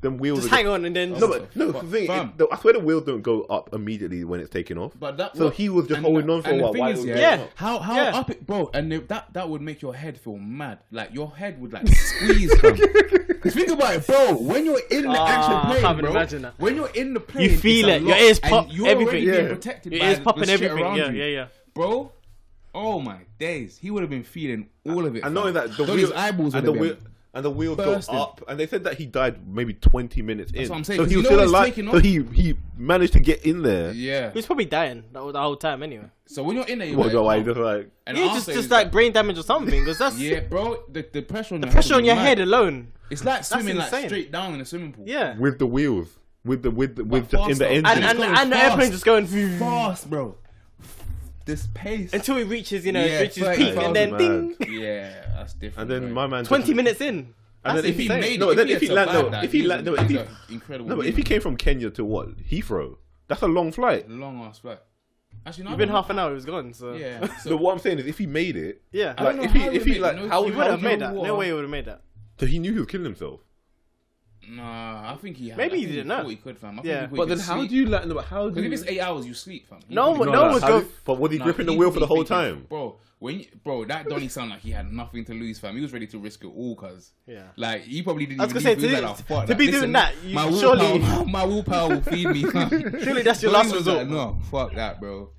them wheels. Just are hang on and then. No, Just, but no. But, The thing, fam. I swear the wheels don't go up immediately when it's taken off. But that, So he was just and holding the- on for and a the while. thing Why is, was yeah, it Yeah. going up? How Yeah. up it, bro? And that would make your head feel mad. Like your head would like squeeze. Because think about it, bro. When you're in the I actual plane, can't bro. imagine that. When you're in the plane, You feel it's a it. Your lot, ears and pop, You're everything. already being Yeah. protected Your by ears the popping shit everything. around Yeah, you. yeah. Bro. Oh my days, he would have been feeling all of it. And knowing that the his wheel, eyeballs and would the have wheel, been. and the wheels bursting. go up, and they said that he died maybe 20 minutes in. what I'm saying, So 'cause he you was know still when it's alive. taking So off- he managed to get in there. Yeah. He was probably dying the whole time anyway. So when you're in there, you're What? like, Why? oh. Just like And Yeah, after just it's like brain damage or something. Because that's yeah, bro. The pressure on your pressure head on your would be head mad. alone. It's like swimming like insane. straight down in a swimming pool. Yeah. with the wheels, with just in faster. the engine. And It's going and the fast. airplane just going Fast, bro. This pace. until he reaches, Yeah, reaches 30,000 peak, and then man. ding. Yeah, that's different. And then bro. my man. 20 just- minutes in. And That's then if he insane. made No, it, then if if he he had land, no, survived that, if he he's land, no, if he, an incredible. no, but if he came from Kenya to what Heathrow, that's a long flight. long ass flight. Actually, no, You've been half an hour, he was gone. So Yeah. So So what I'm saying is, if he made it, yeah. I don't like know if how he he like made it. how He He would have no made that. No water. way he would have made that. so he knew he was killing himself. Nah, I think he had. Maybe I he think didn't know. thought he could, fam. I Yeah. think he But thought then he could how sleep. do you like? No, but how do Because you? if it's 8 hours, you sleep, fam. No one- No, no like, one's how go- do- But was he Nah, gripping the he wheel for the probably whole thinking, time? Bro, that Donnie sound like he had nothing to lose, fam. He was ready to risk it all, cuz. Yeah. Like, he probably didn't I was even gonna leave. say, He was to- like, "Oh, fuck to be Listen, doing that, you my surely- willpower, my willpower will feed me, fam. Surely that's your Donnie last was resort. like, no, fuck that, bro.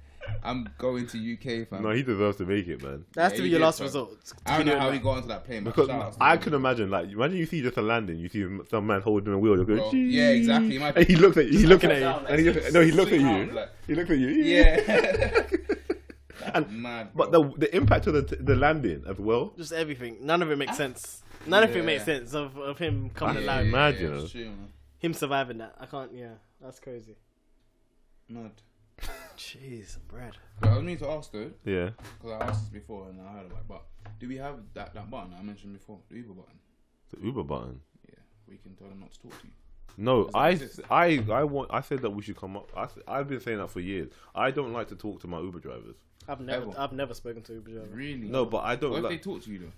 I'm going to UK, fam. No, he deserves to make it, man. That has Yeah, to be he your did, last fam. resort. I don't know how he got onto that plane, but Because shout out to I him. can imagine, like, imagine you see just a landing, you see some man holding a wheel, you're Bro, going, yeah, exactly. My- and he looks at you, he's looking at you, down, and he just, no, he looks at Swing you, arms, like- he looks at you, Yeah. And- Mad, But bro. the impact of the landing as well. Just everything. None of it makes sense. None of it Yeah. makes sense of him coming Yeah, alive. mad, you know. it's true, man. Him surviving that. I can't. Yeah, that's crazy. Mad. Jeez, bread. But I was meaning to ask though, Yeah. because I asked this before and I heard about it, but do we have that button I mentioned before, the Uber button? The Uber button. Yeah, we can tell them not to talk to you. No, Does that I exist? I said that we should come up. I've been saying that for years. I don't like to talk to my Uber drivers. Ever. I've never spoken to Uber driver. Really? No, but I don't What if they like. talk to you though?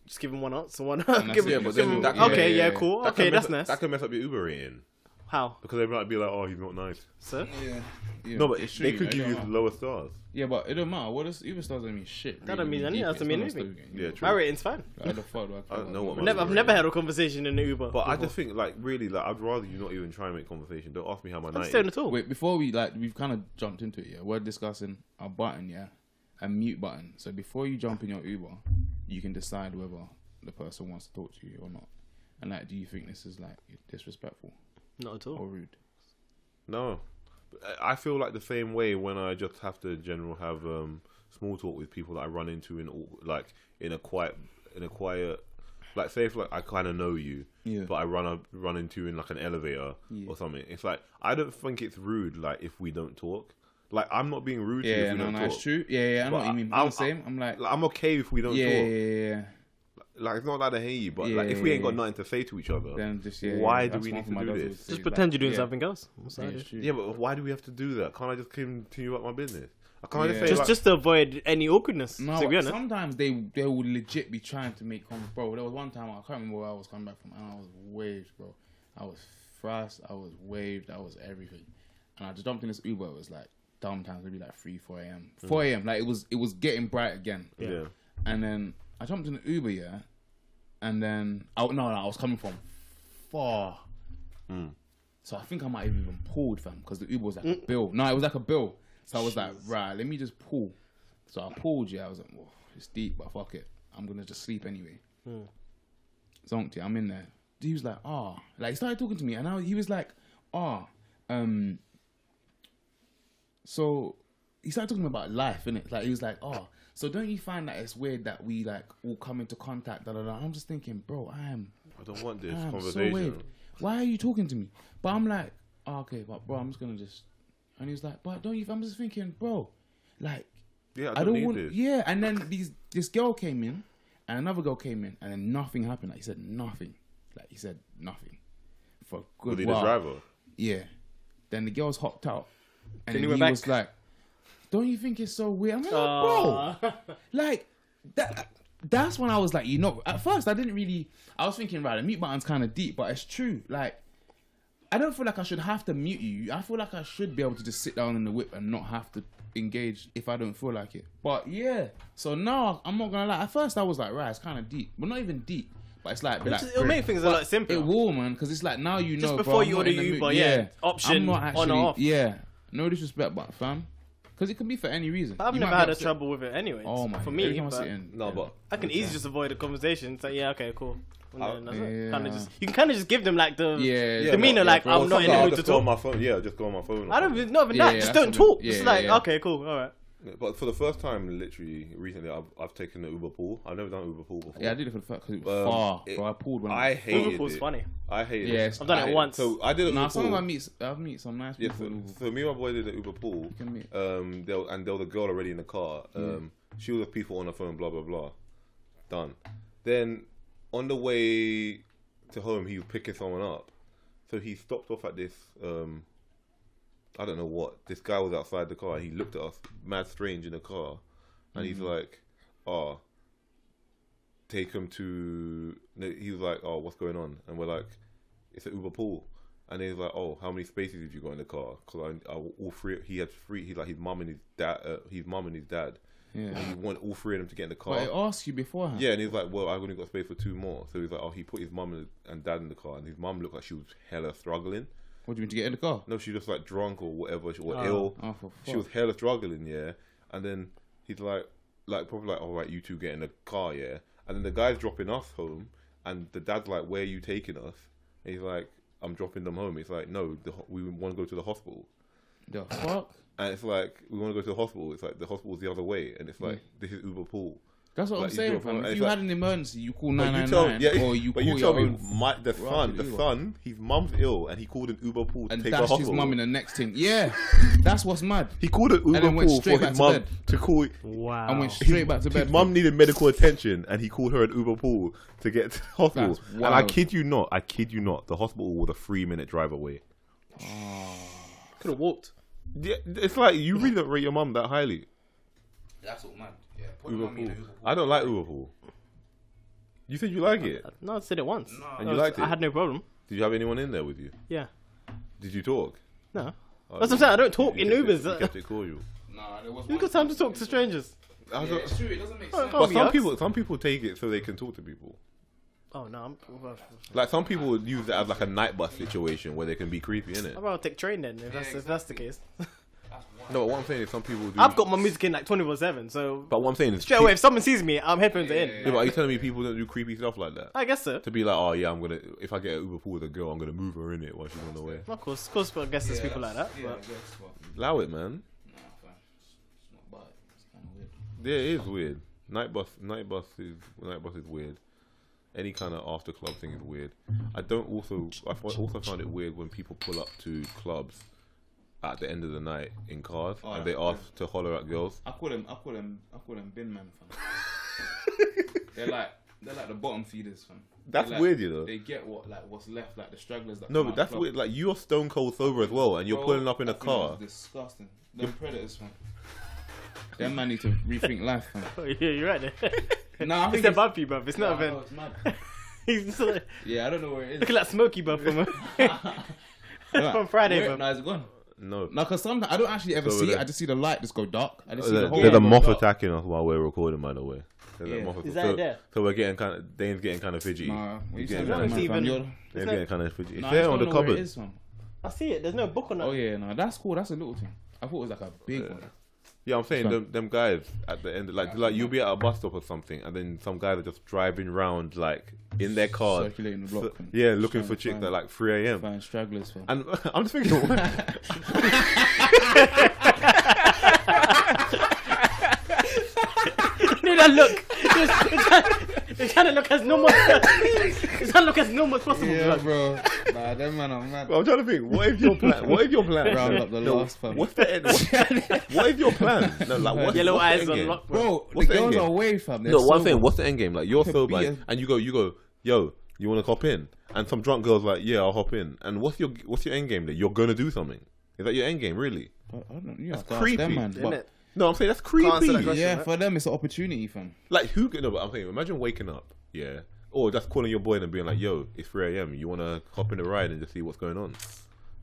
Just give him one answer, one. And Give that's him, it, but give then him- that- okay, yeah, yeah, yeah, cool. That Okay, can that's mess, nice. That can mess up your Uber rating How, because they might be like, "Oh, he's not nice." sir? Yeah. No, but it's they true, could it give don't you matter. lower stars. Yeah, but it don't matter. What does Uber stars don't mean shit. That don't mean anything. That doesn't mean anything. Yeah, true. My rating's fine. Like, how the fuck do I don't know what my I've Uber never rating had a conversation in an Uber. But I before. just think, like, really, like, I'd rather you not even try and make conversation. Don't ask me how my I'm night staying is. at all. Wait, before we've kind of jumped into it, yeah. We're discussing a button, yeah, a mute button. So before you jump in your Uber, you can decide whether the person wants to talk to you or not. And like, do you think this is like disrespectful Not at or all. rude? No, I feel like the same way when I just have to have small talk with people that I run into in a quiet, like say if like I kind of know you, Yeah. but I run into you in like an elevator Yeah. or something. It's like I don't think it's rude like if we don't talk. Like I'm not being rude to you Yeah, if we no, don't no, talk. it's true. Yeah, I know But what you mean. I'm- I'm the same. I'm like, Like, I'm okay if we don't yeah, talk. yeah. Like it's not that I hate you, but Yeah, like if we ain't got yeah. nothing to say to each other, Then just why do that's we one need thing to my do dad this? always Just says, pretend like, you're doing yeah. something else. What's Yeah, that? it's true. yeah, but why do we have to do that? Can't I just continue about my business? I can't just Yeah. say Just like, just to avoid any awkwardness. No, to be honest. sometimes they will legit be trying to make comments. Bro, there was one time I can't remember where I was coming back from, and I was waved, bro. I was fast, I was waved, I was everything, and I just jumped in this Uber. It was like sometimes maybe like 3, 4 a.m. 4 a.m. Like it was getting bright again. yeah. And then I jumped in the Uber, yeah, and then I was coming from far. So I think I might have even pulled, fam, because the Uber was like a bill. No, it was like a bill. So I was like, right, let me just pull. So I pulled, yeah. I was like, whoa, it's deep, but fuck it. I'm going to just sleep anyway. Zonked, yeah, I'm in there. He was like, like he started talking to me, and he was like, so he started talking about life, innit? Like he was like, so don't you find that it's weird that we like all come into contact, da da da? I'm just thinking, bro, I don't want this am so conversation. waved. Why are you talking to me? But I'm like, okay, but bro, I'm just gonna just. And he was like, but don't you? I'm just thinking, bro, like, Yeah, I don't need want. this. Yeah, and then this girl came in, and another girl came in, and then nothing happened. Like he said nothing. Like he said nothing for a good Was he while. the driver? Yeah. Then the girls hopped out, and Then then he he went back. was like, "Don't you think it's so weird?" I'm like, "Bro, like that." That's when I was like, at first I didn't really. I was thinking, right, the mute button's kind of deep, but it's true. Like, I don't feel like I should have to mute you. I feel like I should be able to just sit down in the whip and not have to engage if I don't feel like it. But yeah, so now I'm not gonna lie. At first I was like, right, it's kind of deep, but not even deep. But it's like, It'll make things a lot simpler. It will, man, because it's like now you know. Just bro, before I'm you not order in the Uber, mood. yeah, option I'm not on actually, or off. Yeah, no disrespect, but fam, because it can be for any reason. I've You never might be had a upset. trouble with it anyway. Oh my, for every me, time I but sit in, No, but I can easily just avoid the conversation. Say, yeah, okay, cool. And then that's it. Yeah. Kinda just, you can kind of just give them like the Yeah, demeanor, yeah, like bro. I'm not in the I'll mood to just go on talk. my phone. Yeah, just go on my phone. I don't not even Yeah, that. yeah, Just that's don't what talk. it- Just yeah, like yeah. okay, cool, all right. But for the first time, literally recently, I've taken the Uber pool. I've never done Uber pool before. Yeah, I did it for the fact because it was far, bro. I pulled when I hated Liverpool's it. funny. I hated Yeah, it. I've done it I hated once. So I did it. Nah, Uber some of pool. I've met some nice Yeah, people. so me and my boy did the Uber pool. can meet. There was a girl already in the car. She was with people on the phone. Blah blah blah. Done. Then on the way to home, he was picking someone up. So he stopped off at this. I don't know what. This guy was outside the car. He looked at us, mad strange in the car, and he's like, take him to. No, he was like, what's going on? And we're like, it's an Uber pool. And he's like, oh, how many spaces have you got in the car? Because all three, he had three. He like his mum and his dad. Yeah. And he wanted all three of them to get in the car. But it asks you beforehand. Yeah, and he's like, well, I've only got space for 2 more. So he's like, oh, he put his mum and dad in the car, and his mum looked like she was hella struggling. What do you mean to get in the car? No, she was like drunk or whatever, or ill. Oh, for She was hella struggling, yeah. And then he's like probably like, all right, you two get in the car, yeah. And then the guy's dropping us home, and the dad's like, where are you taking us? And he's like, I'm dropping them home. It's like, no, we want to go to the hospital. The fuck? And it's like, we want to go to the hospital. It's like, the hospital's the other way. And it's like, this is Uber pool. That's what Like, I'm saying, fam. If you had an emergency, you call 999 or you call your own. The son, his mum's ill, and he called an Uber pool to And take her to dashed his hospital. mum in the next thing. Yeah, that's what's mad. He called an Uber then went pool straight for back his to mum bed. to call. Wow. And went straight back to bed. His mum needed medical attention, and he called her an Uber pool to get to the hospital. That's And I wild. kid you not, the hospital was a 3-minute drive away. Could have walked. Yeah, it's like, you really don't rate your mum that highly. That's all mad. Yeah, put Uber mum in pool. the Uber pool. I don't like Uber pool. You said you like it, No, I said it once. and you liked it. I had no problem. Did you have anyone in there with you? Yeah. Did you talk? No. Oh, That's what I'm saying. I don't talk you in kept it- Ubers. You kept it cordial. Nah, there was Who's got time to talk to strangers? Yeah, it's true. It doesn't make Oh, sense. God. But Yucks. some people take it so they can talk to people. Oh no, Like, some people would use it as like a night bus situation where they can be creepy, innit? I'd rather take train then if that's the case. No, but what I'm saying is some people do. I've got my music in like 24/7, so But what I'm saying is straight away if someone sees me, headphones are in. Yeah, but are you telling me people don't do creepy stuff like that? I guess so. To be like, oh yeah, if I get an Uber pool with a girl, I'm gonna move her in it while she's on the way. Of course, but I guess there's people like that. Yeah, I But guess, but Allow it, man. nah, fam. It's not bad. It's kind of weird. Yeah, it is weird. Night bus is weird. Any kind of after club thing is weird. I also found it weird when people pull up to clubs at the end of the night in cars Oh, and they yeah. ask to holler at girls. I call them bin man, fam. they're like the bottom feeders, fam. That's They, like, weird, you know. They get what's left, like the stragglers. That No, come but out that's club. weird. Like, you're stone cold sober as well, and you're Bro, pulling up in a I think car. it's disgusting. Them predators, fam. Them man need to rethink life, fam. oh, yeah, you're right there. Nah, I It's think the Buffy, bruv. It's not Nah, even. no, it's mad. He's just like, Yeah, I don't know where it is. look at that Smokey buff from from Friday, Where, bruv. nah, it's gone. No. No, because sometimes I don't actually ever So see there. it. I just see the light just go dark. I just see the whole There's a go moth dark. attacking us while we're recording, by the way. There's a Yeah. moth Is so, that there? So we're getting kind of, Dane's getting kind of fidgety. Nah, what you He's saying, getting man, kind It's of, even- fam? Dane's Isn't getting it- kind of fidgety. Nah, It's I there just on the don't know where it cupboard. is, fam. I see it. There's no book on it. Oh yeah, no, that's cool. That's a little thing. I thought it was like a big one. Yeah, I'm saying Fam. them guys at the end, like you'll be at a bus stop or something, and then some guys are just driving round like in their cars, Circulating the block. fam. yeah, looking Trying for to chicks find- at like 3 a.m. Find stragglers, fam. And I'm just thinking, Dude, that look. They're trying to look as normal. They're trying to look as normal as possible. Yeah, bruv. bro. Nah, them man are mad. I'm trying to think, what if your plan? Round up the last, fam. What's the end? What is your plan? No, like what's Yellow what's the eyes end on game? lock, bro. Bro, What's the the end girls game? are away, fam. They're No, what I'm sober. saying, what's the end game? Like, you're Could sober, be a- and you go, yo, you want to hop in? And some drunk girl's like, yeah, I'll hop in. And what's your end game? That you're gonna do something? Is that your end game, really? I don't know. You have That's to ask them, creepy. man. Isn't But it? No, I'm saying that's answer that creepy. question. yeah, right? for them it's an opportunity, fam. Like, who? No, but I'm saying, imagine waking up, yeah, or just calling your boy and being like, yo, it's 3 a.m. You want to hop in the ride and just see what's going on?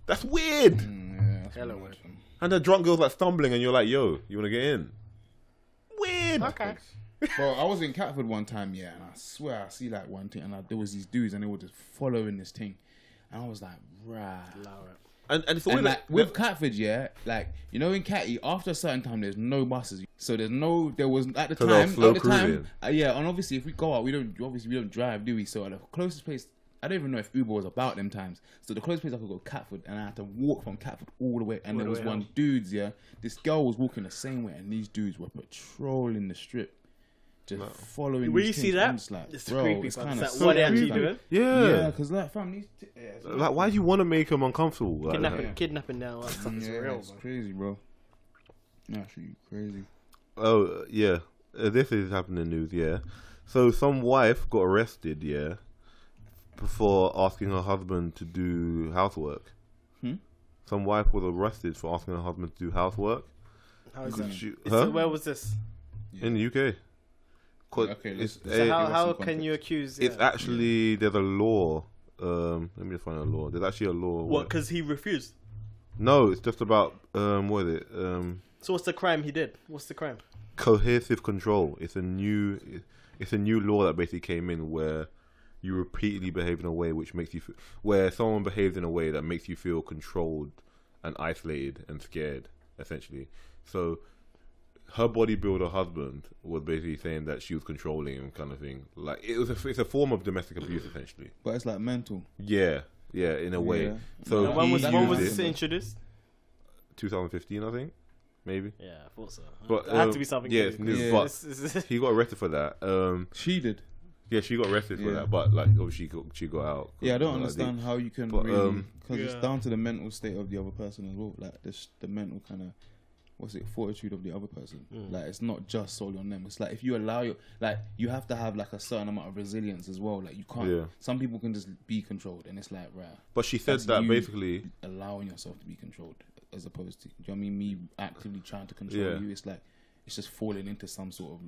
That's weird. Yeah, that's Hella what weird. fam. And the drunk girl's like stumbling, and you're like, yo, you want to get in? Weird. Okay. Bro, I was in Catford one time, yeah, and I swear I see like one thing, and there was these dudes, and they were just following this thing, and I was like, right. And it's always And like, like with Catford, yeah, like you know in Catty, after a certain time, there's no buses, so there was at the So they're time, slow at the time, cruising. yeah, and obviously if we go out, we don't drive, do we? So at the closest place, I don't even know if Uber was about them times. So the closest place I could go Catford, and I had to walk from Catford all the way, and there was one dudes, yeah, this girl was walking the same way, and these dudes were patrolling the strip. Just following. When these you see things. that, I'm just like, it's bro, creepy, it's fam. kind It's of like, what they actually doing? yeah. because like fam, these it's Like, why do you want to make them uncomfortable? Like Kidnapping, that? kidnapping now. That stuff is yeah, real, it's bro. crazy, bro. Actually, crazy. Oh, yeah. This is happening in the news, yeah. So some wife got arrested, yeah, for asking her husband to do housework. Some wife was arrested for asking her husband to do housework. How is that? She, So where was this? In the UK. 'Cause Okay, it's, let's- So a- how some can context. you accuse? it's actually, there's a law let me just find a law. There's actually a law. What? Because he refused. No, it's just about what is it? So what's the crime he did? What's the crime? Cohesive control. It's a new law that basically came in where you repeatedly behave in a way which makes you where someone behaves in a way that makes you feel controlled and isolated and scared, essentially. So her bodybuilder husband was basically saying that she was controlling him, kind of thing. Like it's a form of domestic abuse, essentially. But it's like mental. Yeah, in a way. Yeah. So And when he was used this it. introduced? 2015, I think, maybe. Yeah, I thought so. But it had to be something. yeah, new. it's new, but he got arrested for that. She did. Yeah, she got arrested for Yeah. that, but like obviously she got out. Yeah, I don't Like, understand how you can but, really, because Yeah. it's down to the mental state of the other person as well. Like the mental kind of, fortitude of the other person. Like it's not just solely on them. It's like if you allow you have to have like a certain amount of resilience as well. Like you can't. Yeah. Some people can just be controlled, and it's like right. But she said That's that you basically. allowing yourself to be controlled, as opposed to, do you know what I mean? Me actively trying to control Yeah. you. It's like it's just falling into some sort of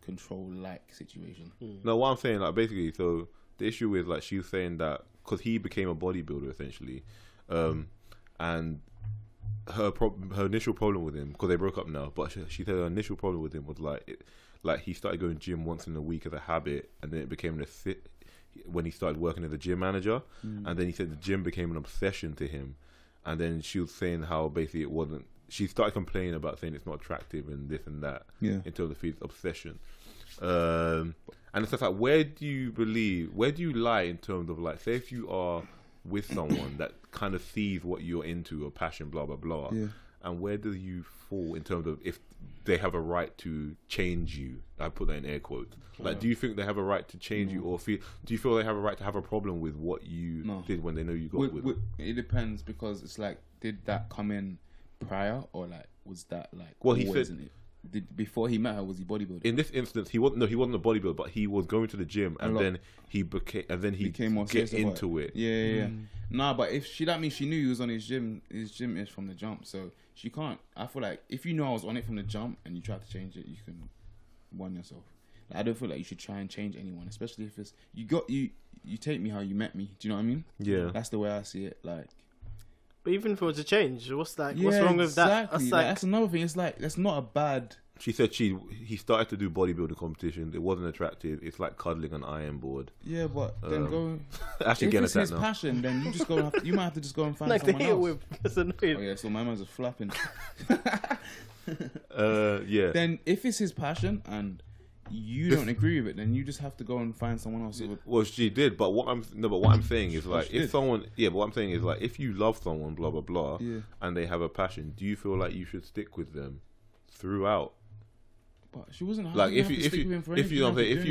control-like situation. No, what I'm saying, like basically, so the issue is like she was saying that because he became a bodybuilder essentially, and her initial problem with him, because they broke up now, but she said her initial problem with him was like he started going gym once in a week as a habit, and then it became when he started working as a gym manager, and then he said the gym became an obsession to him, and then she was saying how basically it wasn't. She started complaining about saying it's not attractive and this and that, until the feed obsession. And it's just like, where do you lie in terms of like, say if you are with someone that kind of sees what you're into, or passion, blah blah blah, and where do you fall in terms of if they have a right to change you? I put that in air quotes. Like, do you think they have a right to change you, or do you feel they have a right to have a problem with what you did when they know you got with? It depends, because it's like, did that come in prior, or like was that like? Well, he always said in it? Before he met her, was he bodybuilding? In this instance, he wasn't a bodybuilder, but he was going to the gym, and then he became more get serious about into it. Yeah. Nah, but if she, that means she knew he was on his gym is from the jump, so she can't. I feel like if you know I was on it from the jump and you try to change it, you can one yourself. Like, I don't feel like you should try and change anyone, especially if it's you take me how you met me. Do you know what I mean? Yeah, that's the way I see it. Like, but even if it was a change, what's wrong with that? That's another thing. It's like, that's not a bad. She said he started to do bodybuilding competitions. It wasn't attractive. It's like cuddling an iron board. Yeah, but then go. Actually, if it's his now. passion, then you just go. You might have to just go and find like someone the heel else. whip. That's annoying. Oh yeah, so my man's just flapping. Yeah. Then if it's his passion and you don't agree with it, then you just have to go and find someone else. Well, she did, but what I'm saying is like, but what I'm saying is like, if you love someone, blah blah blah, and they have a passion, do you feel like you should stick with them throughout? But she wasn't like, if you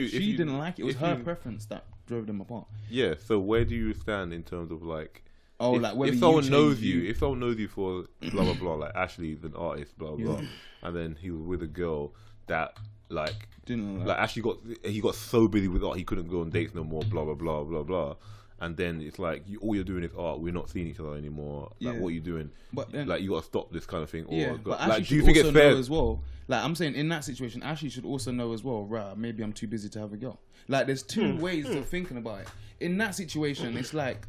she didn't like it. It was her preference that drove them apart. Yeah. So where do you stand in terms of like? Oh, if someone knows you for blah blah blah, like Ashley's an artist, blah blah, and then he was with a girl that like didn't like Ashley got so busy with art he couldn't go on dates no more, blah blah blah blah blah, and then it's like all you're doing is art. We're not seeing each other anymore. Like, what are you doing? But then, like, you got to stop this kind of thing. Or but like, Ashley do you should think it's also fair know as well? Like, I'm saying, in that situation, Ashley should also know as well. Right, maybe I'm too busy to have a girl. Like, there's two ways of thinking about it. In that situation, it's like,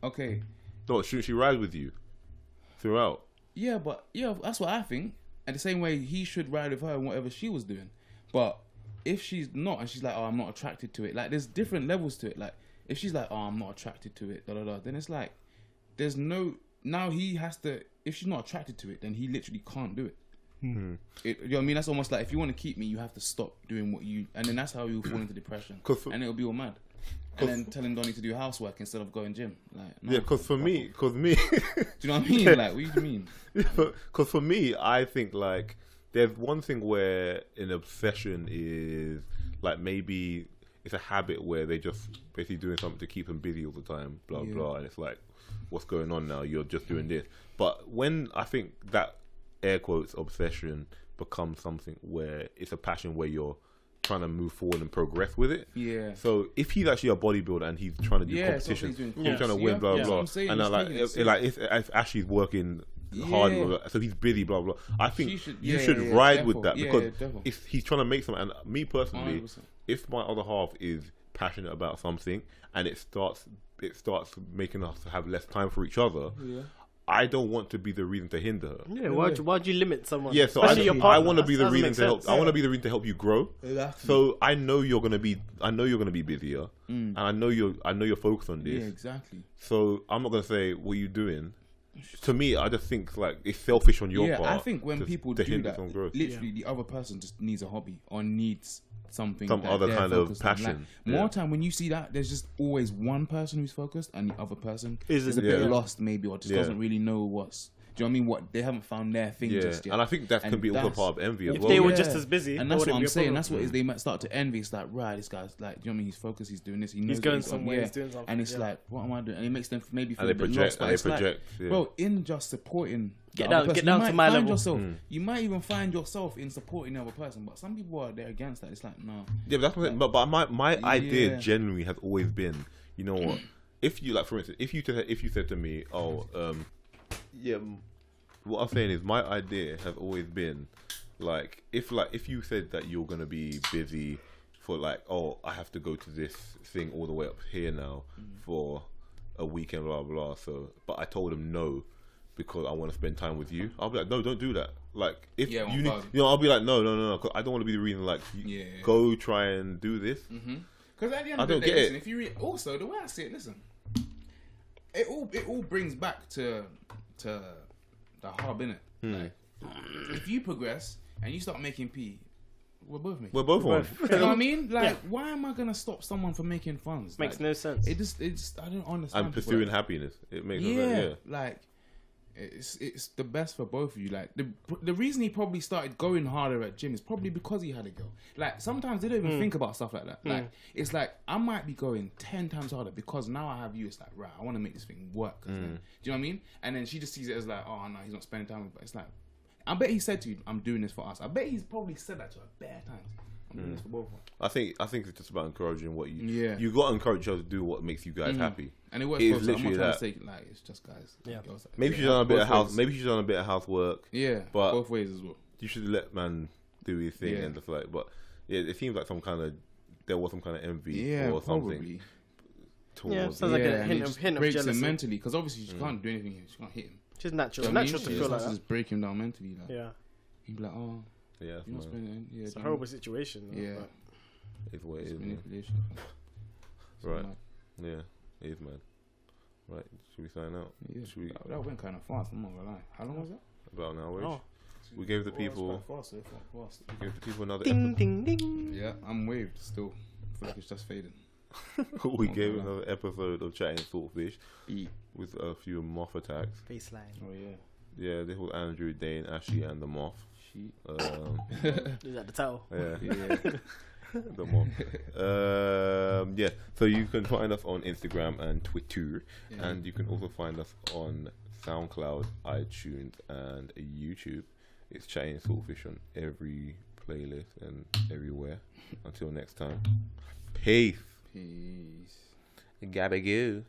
okay. No, shouldn't she ride with you throughout? Yeah, but that's what I think. And the same way he should ride with her in whatever she was doing. But if she's not, and she's like, oh, I'm not attracted to it. Like, there's different levels to it. Like, if she's like, oh, I'm not attracted to it, then it's like, there's no, now he has to, if she's not attracted to it, then he literally can't do it. You know what I mean? That's almost like, if you want to keep me, you have to stop doing what you, and then that's how you'll fall into depression. And it'll be all mad. And then telling Donnie to do housework instead of going gym. Like, no, yeah, because me. Do you know what I mean? Like, what do you mean? Because for me, I think like there's one thing where an obsession is like, maybe it's a habit where they just basically doing something to keep them busy all the time, blah blah, and it's like, what's going on now? You're just doing this. But when I think that air quotes obsession becomes something where it's a passion where you're trying to move forward and progress with it. Yeah. So if he's actually a bodybuilder and he's trying to do competitions, he's trying to win, blah blah, and like if Ashley's working hard, so he's busy, blah blah. I think you should ride with that, because if he's trying to make something, and me personally, 100%. If my other half is passionate about something, and it starts making us have less time for each other. Yeah. I don't want to be the reason to hinder her. Yeah, why'd you limit someone? Yeah, so Especially your partner. I want to be the That doesn't reason make to help. sense. I want to be the reason to help you grow. Exactly. So I know you're gonna be busier, and I know you're focused on this. Yeah, exactly. So I'm not gonna say what you doing. To me, I just think like it's selfish on your part. I think when people do hinder that, some growth. literally the other person just needs a hobby or needs something, Some that other they're kind of focused on. passion. Like, more Yeah. time when you see that, there's just always one person who's focused and the other person Isn't- is a bit Yeah. lost maybe, or just Yeah. doesn't really know what's. Do you know what I mean? What they haven't found their thing Yeah, just yet. and I think that And can be also that's- part of envy as If well. they were Yeah. just as busy, And that that's what wouldn't I'm be a saying. problem. That's what is they might start to envy. It's like, right, this guy's like, do you know what I mean? He's focused. He's doing this. He knows He's what going on, somewhere. He's doing something. And it's yeah. like, what am I doing? And it makes them maybe feel And a they bit project. lost. But And it's they like, project. Yeah. bro, in just supporting Get the other down- get person, down you to might my find level. yourself. You might even find yourself in supporting the other person. But some people are they're against that. It's like, no. Yeah, but that's what. But my idea Yeah. generally has always been, you know what? If you like, for instance, if you said to me, yeah, what I'm saying is my idea has always been, if you said that you're gonna be busy for I have to go to this thing all the way up here now for a weekend, blah blah. So, but I told him no because I want to spend time with you. I'll be like, no, don't do that. Like, if Yeah, you need, 1000. I'll be like, no, 'cause I don't want to be the reason. Yeah. Go try and do this. Because at the end I of the don't day, get it. listen, if you also the way I see it, listen, it all brings back to the hub, innit? Like, if you progress and you start making P, we're both making. We're both on. You know what I mean? Like, why am I gonna stop someone from making funds? Makes Like, no sense. It just I don't understand. And people pursuing like- happiness. It makes no yeah, sense. like it's the best for both of you. Like the reason he probably started going harder at gym is probably because he had a girl. Like sometimes they don't even think about stuff like that. Like it's like I might be going 10 times harder because now I have you. It's like, right, I want to make this thing work. Do you know what I mean? And then she just sees it as like, oh no, he's not spending time with. But it's like, I bet he said to you, I'm doing this for us. I bet he's probably said that to her bare times. I'm doing this for both of us. I think it's just about encouraging what you. Yeah. You got to encourage each other to do what makes you guys happy. And it works It's both sides. I'm not literally trying that. to say like it's just guys. Yeah. Girls. Maybe Yeah, she's done a bit both of house. ways. Maybe she's done a bit of housework. Yeah, but both ways as well. you should let man do his thing Yeah. and just but yeah, it seems like there was some kind of envy Yeah, or something probably. towards. Yeah, sounds like a and hint it of- just hint of breaks him jealousy. mentally because obviously she can't do anything. She can't hit him. Just natural. Do you know what I Natural mean? to It feel starts like to that. just break him down mentally. Like, Yeah. he'd be like, oh, yeah, you're not man. spending. Yeah, It's a horrible situation. though, Yeah, but- It's what it it's is, man. manipulation. So, Right. like, Yeah, it is, man. Right, should we sign out? yeah, Should we that went kind of fast. I'm not gonna lie. How long was that? about an hour? Oh. We gave the Oh, people. it's quite fast, it's quite fast. We gave the people another. Ding ding ding. Yeah, I'm waved still. I feel like it's just fading. We gave another episode of Chatting Saltfish Eat. with a few moth attacks. Baseline. Oh yeah. Yeah, this was Andrew, Dane, Ashley, and the moth. Sheet. Is that the title? Yeah, Yeah. the moth. Yeah, so you can find us on Instagram and Twitter, Yeah. and you can also find us on SoundCloud, iTunes, and YouTube. It's Chatting Saltfish on every playlist and everywhere. Until next time, peace. Peace. Gabagoo.